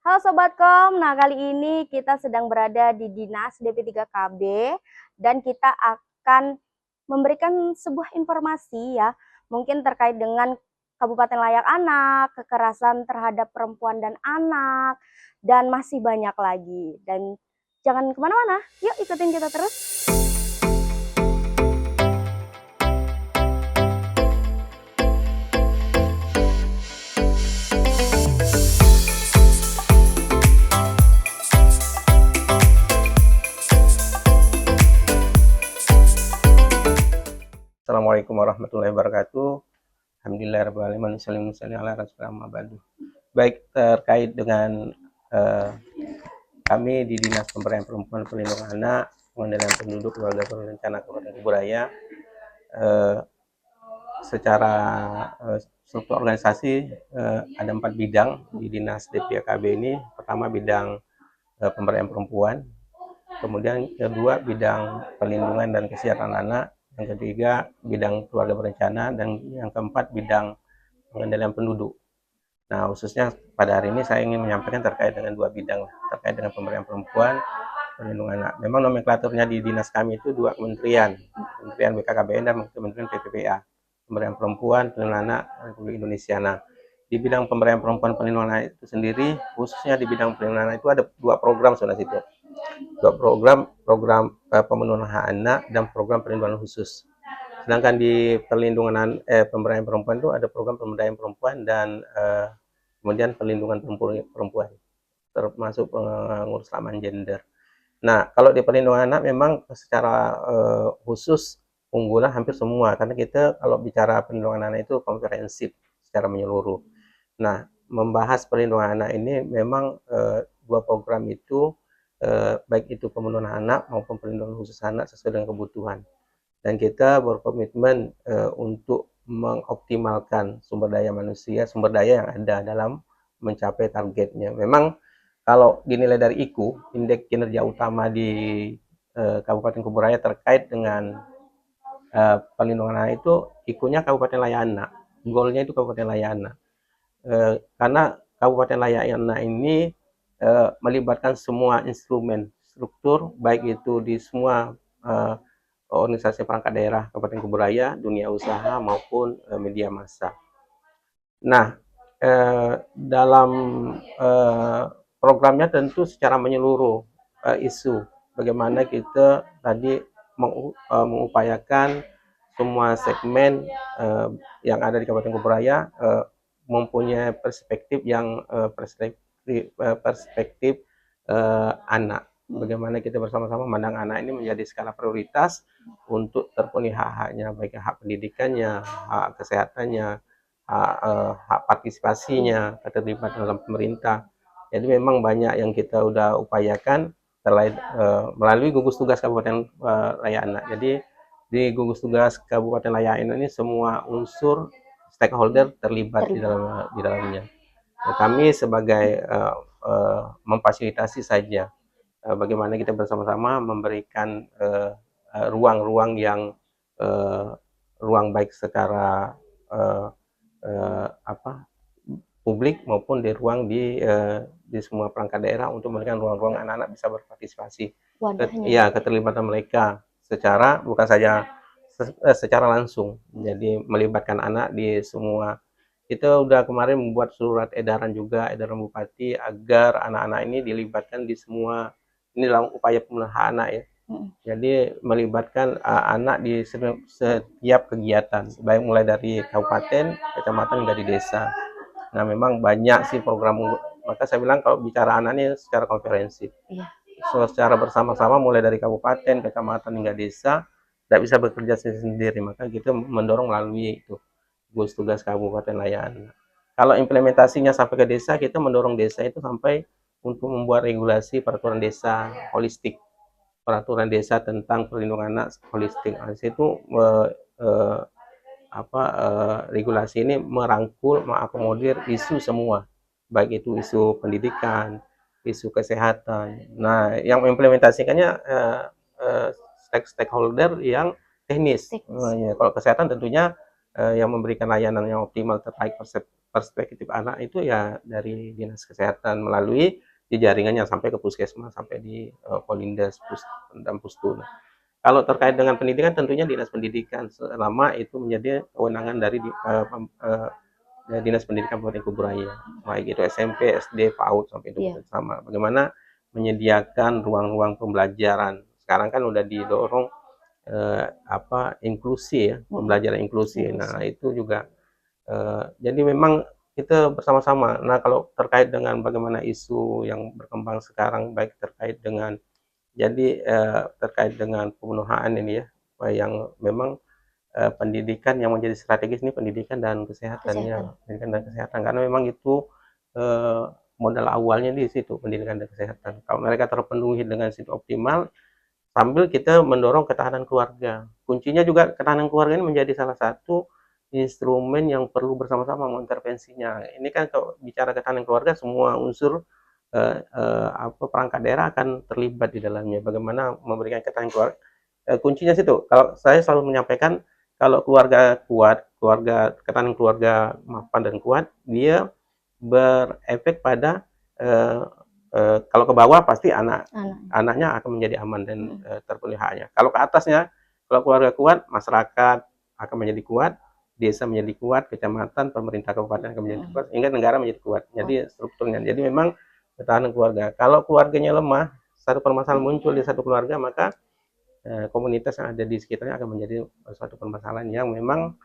Halo Sobatkom, nah kali ini kita sedang berada di Dinas DP3KB dan kita akan memberikan sebuah informasi ya, mungkin terkait dengan Kabupaten Layak Anak, kekerasan terhadap perempuan dan anak, dan masih banyak lagi. Dan jangan kemana-mana, yuk ikutin kita terus. Assalamualaikum warahmatullahi wabarakatuh. Alhamdulillahirrahmanirrahim. Wassalamualaikum warahmatullahi wabarakatuh. Baik, terkait dengan kami di Dinas Pemberdayaan Perempuan Perlindungan Anak, Pengendalian Penduduk, Keluarga Berencana Kabupaten Kuburaya, secara struktur organisasi ada 4 bidang di Dinas DPKB ini. Pertama bidang pemberdayaan perempuan, kemudian kedua bidang perlindungan dan kesehatan anak, yang ketiga bidang keluarga berencana, dan yang keempat bidang pengendalian penduduk. Nah, khususnya pada hari ini saya ingin menyampaikan terkait dengan dua bidang, terkait dengan pemberdayaan perempuan, perlindungan anak. Memang nomenklaturnya di dinas kami itu dua kementerian, Kementerian BKKBN dan Kementerian PPPA, pemberdayaan perempuan, perlindungan anak Republik Indonesia. Nah, di bidang pemberdayaan perempuan perlindungan anak itu sendiri, khususnya di bidang perlindungan anak itu ada dua program sudah situ. Dua program pemenuhan hak anak dan program perlindungan khusus. Sedangkan di pemberdayaan perempuan itu ada program pemberdayaan perempuan dan kemudian perlindungan perempuan, termasuk pengurus keamanan gender. Nah, kalau di perlindungan anak memang secara khusus unggulan hampir semua, karena kita kalau bicara perlindungan anak itu komprehensif secara menyeluruh. Nah, membahas perlindungan anak ini memang dua program itu baik itu pemenuhan anak maupun perlindungan khusus anak sesuai dengan kebutuhan. Dan kita berkomitmen untuk mengoptimalkan sumber daya manusia, sumber daya yang ada dalam mencapai targetnya. Memang kalau dinilai dari IKU, Indeks Kinerja Utama di Kabupaten Kuburaya terkait dengan perlindungan anak itu, IKU-nya Kabupaten Layak Anak, goalnya itu Kabupaten Layak Anak. Karena Kabupaten Layak Anak ini melibatkan semua instrumen struktur, baik itu di semua organisasi perangkat daerah Kabupaten Kuburaya, dunia usaha maupun media massa. Nah, dalam programnya tentu secara menyeluruh isu bagaimana kita tadi mengupayakan semua segmen yang ada di Kabupaten Kuburaya mempunyai perspektif yang perspektif anak. Bagaimana kita bersama-sama memandang anak ini menjadi skala prioritas untuk terpenuhi hak-haknya, baik hak pendidikannya, hak kesehatannya, hak partisipasinya, keterlibatan dalam pemerintah. Jadi memang banyak yang kita udah upayakan melalui gugus tugas Kabupaten Layak Anak. Jadi di gugus tugas Kabupaten Layak Anak ini semua unsur stakeholder terlibat di dalamnya. Nah, kami sebagai memfasilitasi saja bagaimana kita bersama-sama memberikan ruang-ruang yang ruang baik secara publik maupun di ruang di semua perangkat daerah untuk memberikan ruang-ruang anak-anak bisa berpartisipasi. Ya, keterlibatan mereka secara bukan saja secara langsung. Jadi melibatkan anak di semua. Kita udah kemarin membuat surat edaran juga, edaran Bupati agar anak-anak ini dilibatkan di semua, ini dalam upaya pemenuhan anak ya. Jadi melibatkan anak di setiap kegiatan, baik mulai dari kabupaten, kecamatan hingga di desa. Nah, memang banyak sih program, maka saya bilang kalau bicara anak ini secara komprehensif. So, secara bersama-sama mulai dari kabupaten, kecamatan hingga desa, tidak bisa bekerja sendiri, maka kita mendorong melalui itu gugus tugas Kabupaten Layak Anak. Kalau implementasinya sampai ke desa, kita mendorong desa itu sampai untuk membuat regulasi peraturan desa holistik, peraturan desa tentang perlindungan anak holistik. Nah, itu regulasi ini merangkul, mengakomodir isu semua, baik itu isu pendidikan, isu kesehatan. Nah, yang mengimplementasikannya stakeholder yang teknis. Ya, kalau kesehatan tentunya yang memberikan layanan yang optimal terkait perspektif anak itu ya dari dinas kesehatan melalui di jaringannya sampai ke puskesmas, sampai di Polindes dan Pustu. Kalau terkait dengan pendidikan tentunya dinas pendidikan selama itu menjadi kewenangan dari dinas pendidikan Kabupaten Kuburaya, baik itu SMP, SD, PAUD sampai itu sama. Bagaimana menyediakan ruang-ruang pembelajaran. Sekarang kan udah didorong inklusi ya, pembelajaran inklusi. Nah itu juga jadi memang kita bersama-sama. Nah kalau terkait dengan bagaimana isu yang berkembang sekarang, baik terkait dengan terkait dengan pemenuhan ini ya, yang memang pendidikan yang menjadi strategis ini pendidikan dan kesehatan ya, pendidikan dan kesehatan, karena memang itu modal awalnya di situ, pendidikan dan kesehatan. Kalau mereka terpenuhi dengan situ optimal, sambil kita mendorong ketahanan keluarga. Kuncinya juga ketahanan keluarga ini menjadi salah satu instrumen yang perlu bersama-sama mengintervensinya. Ini kan kalau bicara ketahanan keluarga, semua unsur perangkat daerah akan terlibat di dalamnya. Bagaimana memberikan ketahanan keluarga? Kuncinya situ. Kalau saya selalu menyampaikan, kalau keluarga kuat, ketahanan keluarga mapan dan kuat, dia berefek pada kalau ke bawah pasti anaknya akan menjadi aman dan terpenuhi haknya. Kalau ke atasnya, kalau keluarga kuat, masyarakat akan menjadi kuat, desa menjadi kuat, kecamatan, pemerintah kabupaten akan menjadi kuat, hingga negara menjadi kuat. Jadi strukturnya. Jadi memang ketahanan keluarga. Kalau keluarganya lemah, satu permasalahan muncul di satu keluarga, maka komunitas yang ada di sekitarnya akan menjadi suatu permasalahan yang memang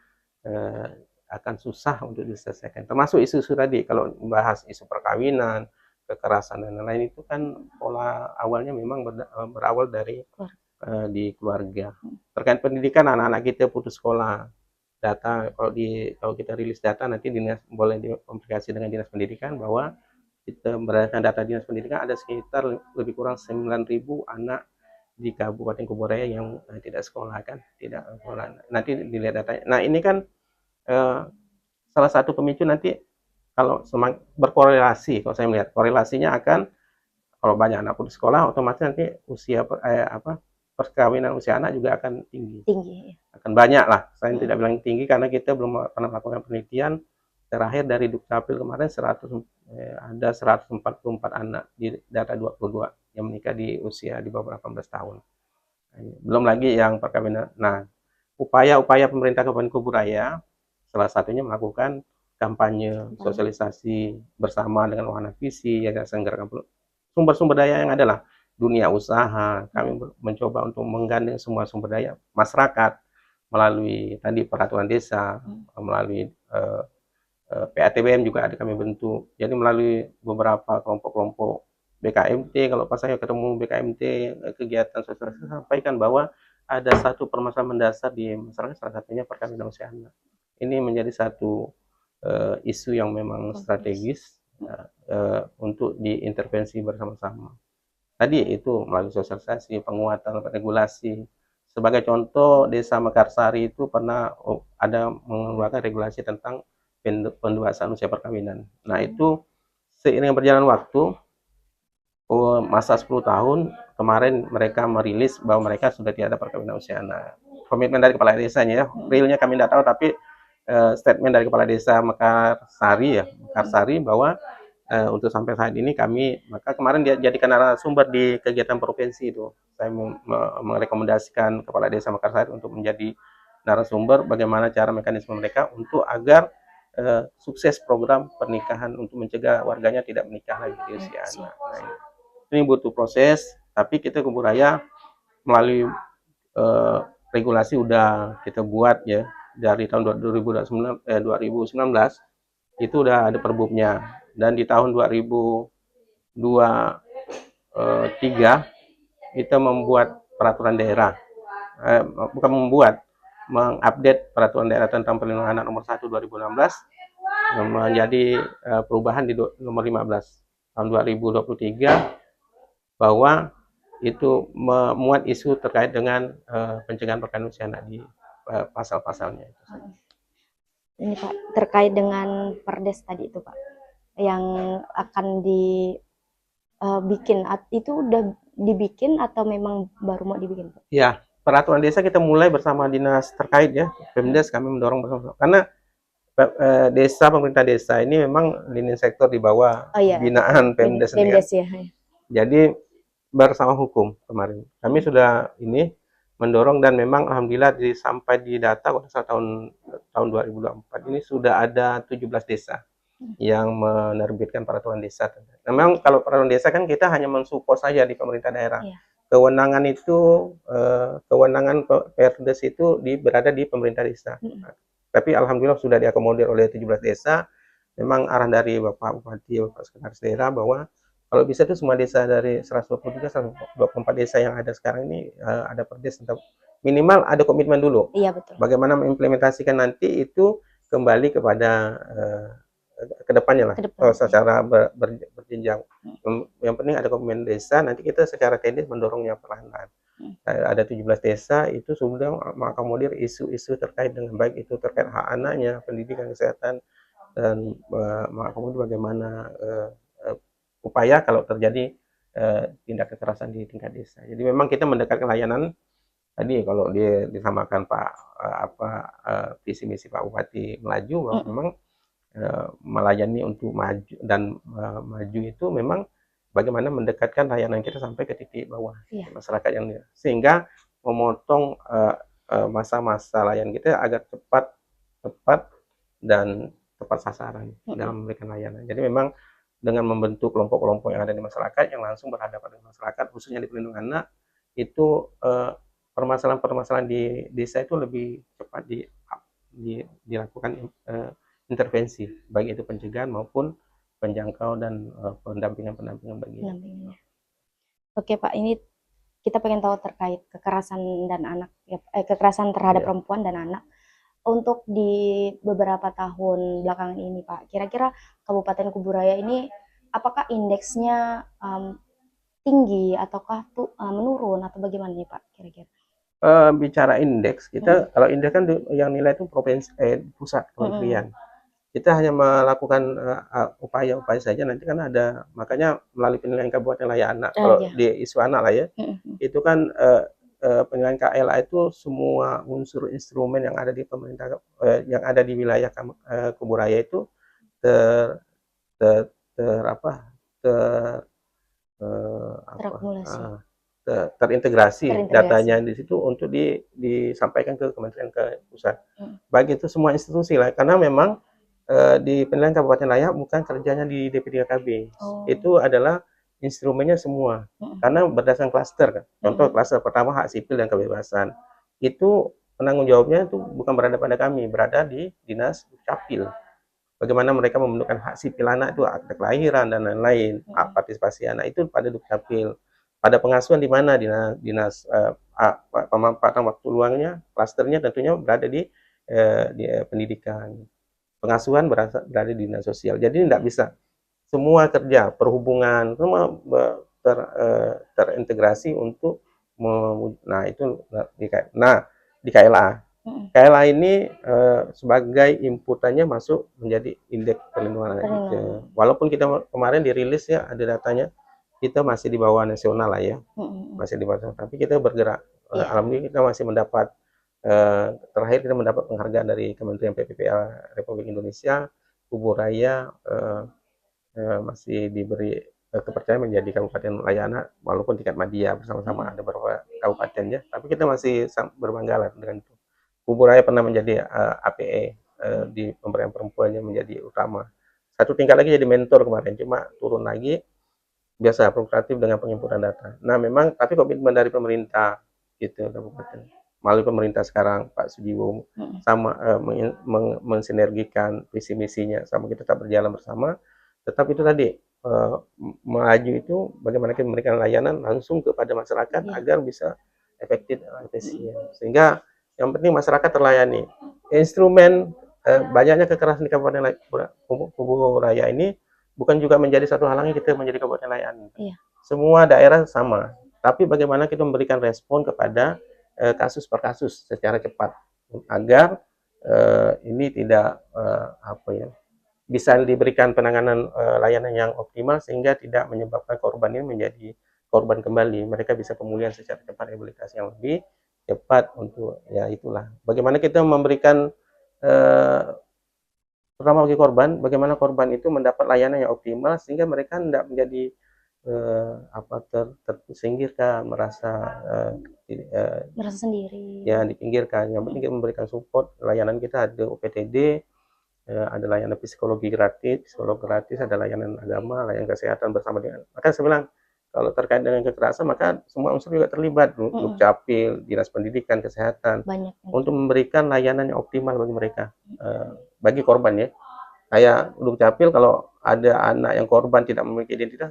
akan susah untuk diselesaikan. Termasuk isu-isu tadi, kalau membahas isu perkawinan, kekerasan dan lain-lain, itu kan pola awalnya memang berawal dari di keluarga. Terkait pendidikan, anak-anak kita putus sekolah. Data kalau kita rilis data nanti boleh dikomunikasi dengan dinas pendidikan bahwa kita berdasarkan data dinas pendidikan ada sekitar lebih kurang 9.000 anak di Kabupaten Kuburaya yang tidak sekolah kan, tidak sekolah. Nanti dilihat datanya. Nah ini kan salah satu pemicu nanti kalau berkorelasi, kalau saya melihat korelasinya akan kalau banyak anak putus sekolah, otomatis nanti usia perkawinan usia anak juga akan tinggi. Akan banyak lah. Saya tidak bilang tinggi karena kita belum pernah melakukan penelitian. Terakhir dari Dukcapil kemarin ada 144 anak di data 22 yang menikah di usia di bawah 18 tahun. Belum lagi yang perkawinan. Nah, upaya-upaya pemerintah Kabupaten Kuburaya salah satunya melakukan kampanye, sosialisasi bersama dengan wahana visi, yayasan gerakan sumber-sumber daya yang adalah dunia usaha. Kami mencoba untuk menggandeng semua sumber daya masyarakat melalui tadi peraturan desa, melalui PATBM juga ada kami bentuk. Jadi melalui beberapa kelompok-kelompok BKMT, kalau pas saya ketemu BKMT, kegiatan sosialisasi, sampaikan bahwa ada satu permasalahan mendasar di masyarakat, salah satunya perkawinan usia anak. Ini menjadi satu isu yang memang strategis untuk diintervensi bersama-sama. Tadi itu melalui sosialisasi, penguatan regulasi. Sebagai contoh, Desa Mekarsari itu pernah ada mengeluarkan regulasi tentang pendewasaan usia perkawinan. Nah itu seiring berjalan waktu, masa 10 tahun, kemarin mereka merilis bahwa mereka sudah tidak ada perkawinan usia anak. Komitmen dari kepala desanya ya, realnya kami tidak tahu, tapi statement dari kepala desa Mekarsari bahwa untuk sampai saat ini maka kemarin dia jadikan narasumber di kegiatan provinsi itu. Saya merekomendasikan kepala desa Mekarsari untuk menjadi narasumber bagaimana cara mekanisme mereka untuk agar sukses program pernikahan untuk mencegah warganya tidak menikah lagi di usia anak. Nah, ini butuh proses, tapi kita Kuburaya melalui regulasi udah kita buat ya. Dari tahun 2019 itu udah ada perbubnya, dan di tahun 2023 kita membuat peraturan daerah, mengupdate peraturan daerah tentang perlindungan anak nomor 1 2016 menjadi perubahan di nomor 15 tahun 2023 bahwa itu memuat isu terkait dengan pencegahan perkawinan usia anak di pasal-pasalnya itu. Ini Pak, terkait dengan Perdes tadi itu Pak, yang akan dibikin, itu udah dibikin atau memang baru mau dibikin Pak? Ya, peraturan desa kita mulai bersama dinas terkait ya, Pemdes kami mendorong bersama, karena desa, pemerintah desa ini memang lintas sektor di bawah Oh iya, binaan Pemda sendiri kan. Pemdes ya. Jadi bersama hukum kemarin kami sudah ini mendorong, dan memang alhamdulillah sampai di data pada saat tahun 2024 ini sudah ada 17 desa yang menerbitkan peraturan desa. Nah, memang kalau peraturan desa kan kita hanya mensupport saja di pemerintah daerah. Iya. Kewenangan itu kewenangan Perdes itu berada di pemerintah desa. Tapi alhamdulillah sudah diakomodir oleh 17 desa. Memang arah dari Bapak Bupati, Bapak Sekretaris Daerah bahwa kalau bisa itu semua desa dari 123, 124 desa yang ada sekarang ini ada perdes, minimal ada komitmen dulu. Iya betul. Bagaimana mengimplementasikan nanti itu kembali kepada kedepannya lah, secara berjenjang. Yang penting ada komitmen desa, nanti kita secara teknis mendorongnya perlahan-lahan. Ada 17 desa itu sudah mengakomodir isu-isu terkait dengan baik itu terkait hak anaknya, pendidikan, kesehatan, dan mengakomodir bagaimana upaya kalau terjadi tindak kekerasan di tingkat desa. Jadi memang kita mendekatkan layanan tadi kalau dia disamakan visi misi Pak Bupati melaju, bahwa memang melayani untuk maju dan maju itu memang bagaimana mendekatkan layanan kita sampai ke titik bawah masyarakat yang sehingga memotong masa-masa layanan kita agar tepat dan tepat sasaran dalam memberikan layanan. Jadi memang dengan membentuk kelompok-kelompok yang ada di masyarakat yang langsung berhadapan dengan masyarakat, khususnya di perlindungan anak, itu permasalahan-permasalahan di desa itu lebih cepat dilakukan intervensi, baik itu pencegahan maupun penjangkau dan pendampingan bagi. Oke Pak, ini kita pengen tahu terkait kekerasan dan anak, kekerasan terhadap perempuan dan anak. Untuk di beberapa tahun belakangan ini Pak, kira-kira Kabupaten Kuburaya ini apakah indeksnya tinggi ataukah menurun atau bagaimana nih Pak kira-kira? Bicara indeks, kita kalau indeks kan yang nilai itu provinsi, pusat kementerian. Kita hanya melakukan upaya-upaya saja, nanti kan ada, makanya melalui penilaian kabupaten layak anak, kalau di isu anak lah ya, itu kan penilaian KLA itu semua unsur instrumen yang ada di pemerintah, yang ada di wilayah Kuburaya itu terintegrasi datanya di situ untuk disampaikan ke kementerian ke pusat. Baik itu semua institusi lah, karena memang di penilaian kabupaten layak bukan kerjanya di DP3KB. Itu adalah instrumennya semua. Karena berdasarkan klaster kan. Contoh klaster pertama hak sipil dan kebebasan. Itu penanggung jawabnya itu bukan berada pada kami, berada di Dinas Capil. Bagaimana mereka membentukkan hak sipil anak itu, akte kelahiran dan lain-lain, hak partisipasi anak itu pada Dukcapil. Pada pengasuhan di mana dinas pemanfaatan waktu luangnya, klasternya tentunya berada di pendidikan. Pengasuhan berada di dinas sosial. Jadi tidak bisa semua kerja perhubungan semua terintegrasi untuk di KLA. KLA ini sebagai inputannya masuk menjadi indeks perlindungan anak. Walaupun kita kemarin dirilis ya ada datanya, kita masih di bawah nasional lah ya, masih di bawah, tapi kita bergerak. Alhamdulillah kita masih mendapat terakhir kita mendapat penghargaan dari Kementerian PPPA Republik Indonesia, Kuburaya masih diberi kepercayaan menjadi kabupaten layak anak, walaupun tingkat media bersama-sama ada beberapa kabupaten ya, tapi kita masih berbangga lah dengan itu. Kuburaya pernah menjadi APE di pemberdayaan perempuannya menjadi utama. Satu tingkat lagi jadi mentor kemarin, cuma turun lagi biasa provokatif dengan penginputan data. Nah memang tapi komitmen dari pemerintah gitu kabupaten melalui pemerintah sekarang Pak Sujiwo sama mensinergikan visi misinya sama kita tetap berjalan bersama. Tetap itu tadi melaju itu bagaimana kita memberikan layanan langsung kepada masyarakat agar bisa efektif dan efisien, sehingga yang penting masyarakat terlayani. Instrumen banyaknya kekerasan di Kabupaten Kuburaya ini bukan juga menjadi satu halangan kita menjadi kabupaten layak anak. Semua daerah sama, tapi bagaimana kita memberikan respon kepada kasus per kasus secara cepat agar ini tidak bisa diberikan penanganan layanan yang optimal sehingga tidak menyebabkan korban ini menjadi korban kembali. Mereka bisa pemulihan secara cepat, rehabilitasi yang lebih cepat untuk ya itulah. Bagaimana kita memberikan terutama bagi korban, bagaimana korban itu mendapat layanan yang optimal sehingga mereka tidak menjadi tersingkirkan, merasa Merasa sendiri. ya dipinggirkan. Yang penting kita memberikan support. Layanan kita ada OPTD, ada layanan psikologi gratis, psikolog gratis, ada layanan agama, layanan kesehatan bersama dengan. Maka saya bilang kalau terkait dengan kekerasan maka semua unsur juga terlibat, Dukcapil, Dinas Pendidikan, Kesehatan, Banyak. untuk memberikan layanan yang optimal bagi mereka, bagi korban ya. Kayak Dukcapil kalau ada anak yang korban tidak memiliki identitas,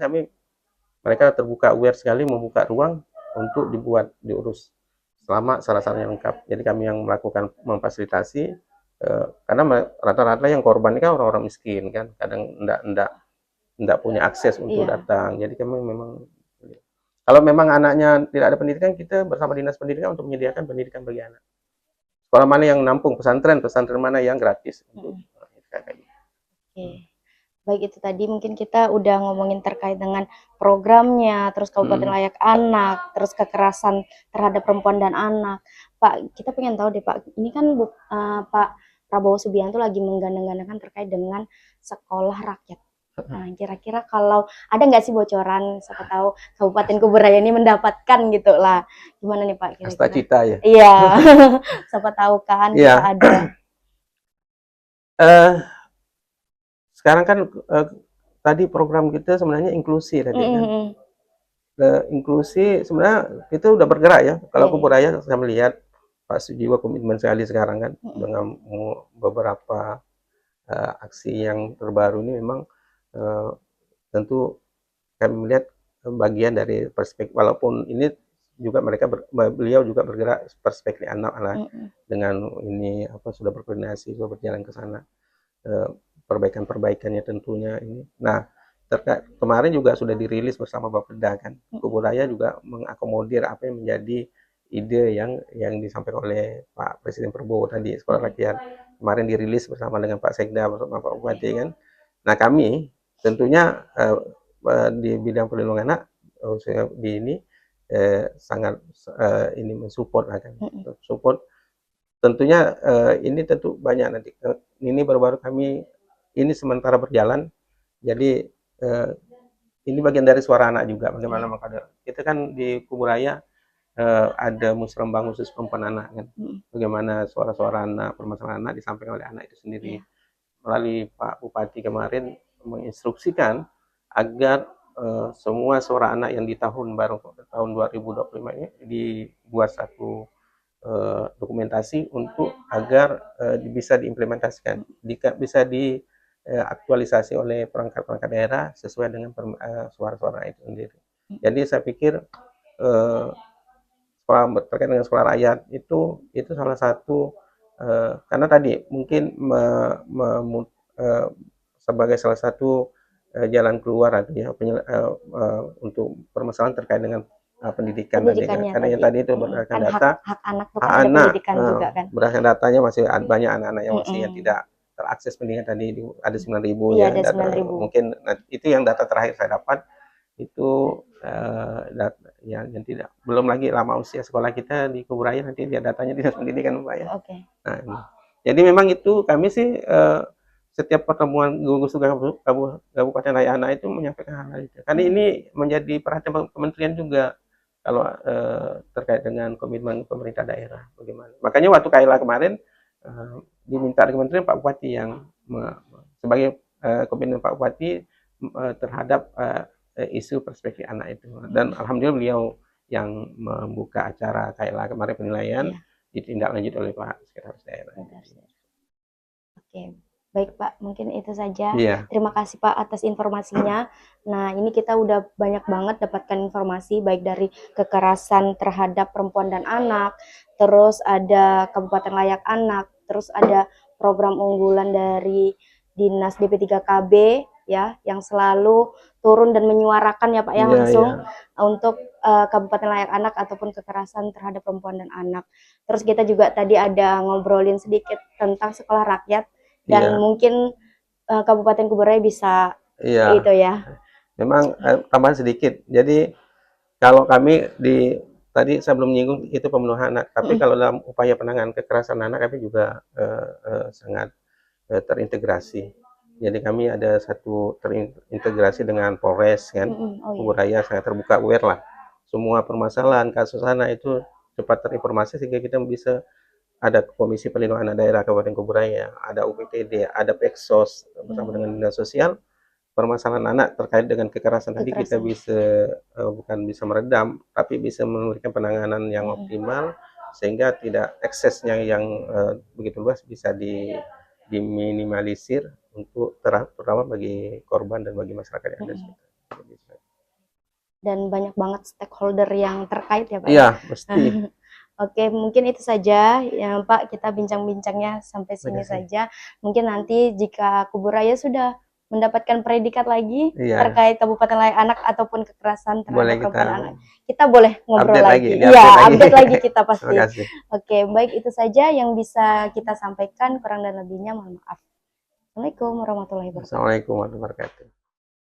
mereka terbuka, aware sekali, membuka ruang untuk diurus selama syarat-syaratnya lengkap. Jadi kami yang melakukan memfasilitasi, karena rata-rata yang korban ini kan orang-orang miskin kan, kadang enggak punya akses untuk datang. Jadi kami memang, kalau memang anaknya tidak ada pendidikan, kita bersama Dinas Pendidikan untuk menyediakan pendidikan bagi anak. Sekolah mana yang nampung pesantren mana yang gratis untuk kayak gitu. Oke. Baik, itu tadi mungkin kita udah ngomongin terkait dengan programnya, terus Kabupaten Layak Anak, terus kekerasan terhadap perempuan dan anak. Pak, kita pengen tahu deh Pak, ini kan Pak Prabowo Subianto lagi menggandeng-gandengkan terkait dengan sekolah rakyat. Nah, kira-kira kalau ada nggak sih bocoran, siapa tahu Kabupaten Kuburaya ini mendapatkan gitu lah. Gimana nih Pak kira-kira? Cita-cita ya? Iya, siapa tahu kan bisa ada. Sekarang kan tadi program kita sebenarnya inklusi tadi kan. Inklusi sebenarnya kita udah bergerak ya. Kalau Kuburaya saya melihat Pak Sujiwo komitmen sekali sekarang kan, dengan beberapa aksi yang terbaru ini memang tentu kami melihat bagian dari perspektif, walaupun ini juga beliau juga bergerak perspektif anak dengan ini sudah berkoordinasi, sudah berjalan ke sana, perbaikan-perbaikannya tentunya ini. Nah, kemarin juga sudah dirilis bersama Bapeda kan, Kuburaya juga mengakomodir apa yang menjadi ide yang disampaikan oleh Pak Presiden Prabowo tadi, sekolah rakyat. Kemarin dirilis bersama dengan Pak Sekda, bersama Pak Bupati kan. Nah, kami tentunya di bidang perlindungan anak di ini sangat ini mensupport kan. Support tentunya ini tentu banyak nanti. Ini baru-baru kami ini sementara berjalan. Jadi ini bagian dari suara anak juga, bagaimana mengkader. Kita kan di Kuburaya ada musrembang khusus perempuan anak kan. Bagaimana suara-suara anak, permasalahan anak disampaikan oleh anak itu sendiri. Melalui Pak Bupati kemarin menginstruksikan agar semua suara anak yang di tahun 2025 ini dibuat satu dokumentasi untuk agar bisa diimplementasikan, bisa diaktualisasi oleh perangkat-perangkat daerah sesuai dengan suara-suara itu sendiri. Jadi saya pikir terkait dengan sekolah rakyat itu salah satu, karena tadi mungkin sebagai salah satu jalan keluar untuk permasalahan terkait dengan pendidikan tadi kan. Karena yang tadi itu berdasarkan data hak anak tuh kan ada pendidikan juga kan. Berdasarkan datanya masih banyak anak-anak yang masih yang tidak terakses pendidikan tadi, ada 9.000 ya. Ada 9.000. Mungkin itu yang data terakhir saya dapat itu yang tidak, belum lagi lama usia sekolah kita di Kuburaya, nanti dia datanya Dinas Pendidikan Pak ya. Nah, jadi memang itu kami sih setiap pertemuan gugus tugas Kabupaten Layak Anak itu menyampaikan hal itu. Karena ini menjadi perhatian kementerian juga kalau terkait dengan komitmen pemerintah daerah bagaimana. Makanya waktu KLA kemarin diminta dari kementerian Pak Bupati yang sebagai komitmen Pak Bupati terhadap isu perspektif anak itu. Dan alhamdulillah beliau yang membuka acara KLA kemarin penilaian ditindaklanjut oleh Pak Sekretaris Daerah. Oke. Baik Pak, mungkin itu saja. Terima kasih Pak atas informasinya. Nah, ini kita udah banyak banget dapatkan informasi baik dari kekerasan terhadap perempuan dan anak, terus ada Kabupaten Layak Anak, terus ada program unggulan dari Dinas DP3KB ya, yang selalu turun dan menyuarakan ya Pak ya langsung untuk Kabupaten Layak Anak ataupun kekerasan terhadap perempuan dan anak. Terus kita juga tadi ada ngobrolin sedikit tentang sekolah rakyat. Dan mungkin Kabupaten Kuburaya bisa itu ya. Memang tambahan sedikit. Jadi kalau kami tadi saya belum menyinggung itu pembunuhan anak, tapi kalau dalam upaya penanganan kekerasan anak kami juga sangat terintegrasi. Jadi kami ada satu terintegrasi dengan Polres kan, Oh iya. Kuburaya sangat terbuka, aware lah. Semua permasalahan kasus anak itu cepat terinformasi sehingga kita bisa ada Komisi Perlindungan Anak Daerah Kabupaten Kuburaya, ada UPTD, ada Peksos bersama dengan Dinas Sosial. Permasalahan anak terkait dengan kekerasan tadi kita bisa bukan bisa meredam, tapi bisa memberikan penanganan yang optimal sehingga tidak eksesnya yang begitu luas bisa diminimalisir untuk terutama bagi korban dan bagi masyarakat yang ada di sekitar. Dan banyak banget stakeholder yang terkait ya Pak. Iya, pasti. Oke, mungkin itu saja ya Pak, kita bincang-bincangnya sampai sini saja. Mungkin nanti jika Kuburaya sudah mendapatkan predikat lagi terkait Kabupaten Layak Anak ataupun kekerasan terhadap perempuan anak, kita boleh ngobrol lagi. Iya, update lagi kita pasti. Oke, baik, itu saja yang bisa kita sampaikan, kurang dan lebihnya mohon maaf. Assalamualaikum warahmatullahi wabarakatuh. Assalamualaikum warahmatullahi wabarakatuh.